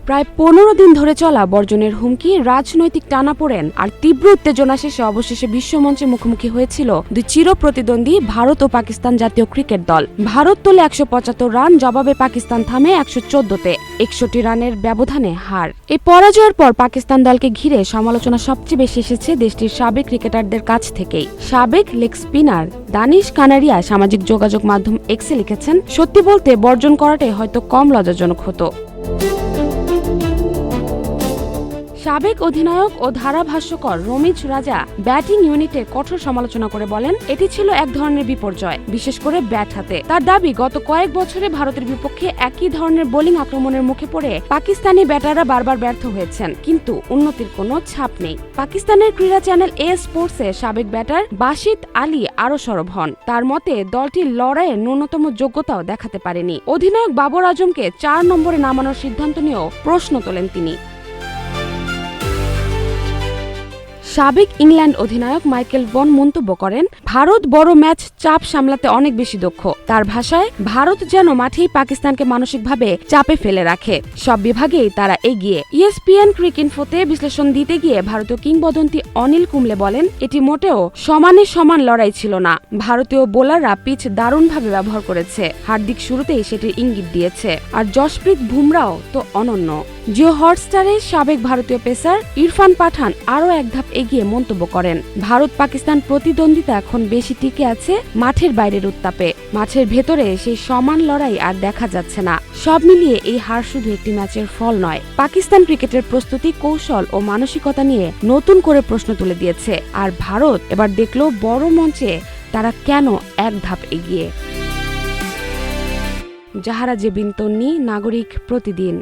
প্রায় 15 দিন ধরে চলা বর্জনের হুমকি, রাজনৈতিক টানাপোড়েন আর তীব্র উত্তেজনা শেষে অবশেষে বিশ্বমঞ্চে মুখোমুখি হয়েছিল দুই চির প্রতিদ্বন্দ্বী ভারত ও পাকিস্তান জাতীয় ক্রিকেট দল। ভারত তোলে 175 রান, জবাবে পাকিস্তান থামে 114-তে, 61 রানের ব্যবধানে হার। এই পরাজয়ের পর পাকিস্তান দলকে ঘিরে সমালোচনা সবচেয়ে বেশি এসেছে দেশটির সাবেক ক্রিকেটারদের কাছ থেকেই। সাবেক লেগ স্পিনার দানিশ কানারিয়া সামাজিক যোগাযোগ মাধ্যম এক্সে লিখেছেন, সত্যি বলতে বর্জন করাটাই হয়তো কম লজ্জাজনক হতো। সাবেক অধিনায়ক ও ধারাভাষ্যকর রমিজ রাজা ব্যাটিং ইউনিটে কঠোর সমালোচনা করে বলেন, এটি ছিল এক ধরনের বিপর্যয়, বিশেষ করে ব্যাট হাতে। তার দাবি, গত কয়েক বছরে ভারতের বিপক্ষে একই ধরনের বোলিং আক্রমণের মুখে পড়ে পাকিস্তানি ব্যাটাররা বারবার ব্যর্থ হয়েছেন, কিন্তু উন্নতির কোনো ছাপ নেই। পাকিস্তানের ক্রীড়া চ্যানেল এ স্পোর্টসে সাবেক ব্যাটার বাশিত আলী আরও সরব হন। তার মতে, দলটির লড়াইয়ে ন্যূনতম যোগ্যতাও দেখাতে পারেনি। অধিনায়ক বাবর আজমকে 4 নম্বরে নামানোর সিদ্ধান্ত নিয়েও প্রশ্ন তোলেন তিনি। সাবেক ইংল্যান্ড অধিনায়ক মাইকেল ভন মন্তব্য করেন, ভারত বড় ম্যাচ চাপ সামলাতে অনেক বেশি দক্ষ। তার ভাষায়, ভারত যেন মাঠেই পাকিস্তানকে মানসিকভাবে চাপে ফেলে রাখে। সব বিভাগেই তারা এগিয়ে। ESPN ক্রিকইনফোতে বিশ্লেষণ দিতে গিয়ে ভারতীয় কিংবদন্তি অনিল কুম্বলে বলেন, এটি মোটেও সমানে সমান লড়াই ছিল না। ভারতীয় বোলাররা পিচ দারুণভাবে ব্যবহার করেছে। হার্দিক শুরুতেই সেটির ইঙ্গিত দিয়েছে। আর জশপ্রীত বুমরাও তো অনন্য। জিও হটস্টারের সাবেক ভারতীয় পেসার ইরফান পাঠান আরও এক ধাপ এগিয়ে মন্তব্য করেন, ভারত পাকিস্তান প্রতিদ্বন্দ্বিতা এখন বেশি টিকে আছে মাঠের বাইরের উত্তাপে। মাঠের ভেতরে সেই সমান লড়াই আর দেখা যাচ্ছে না। সব মিলিয়ে এই হার শুধু একটি ম্যাচের ফল নয়, পাকিস্তান ক্রিকেটের প্রস্তুতি, কৌশল ও মানসিকতা নিয়ে নতুন করে প্রশ্ন তুলে দিয়েছে। আর ভারত এবার দেখলো বড় মঞ্চে তারা কেন এক ধাপ এগিয়ে। জাহারা জেবিন তন্নি, নাগরিক প্রতিদিন।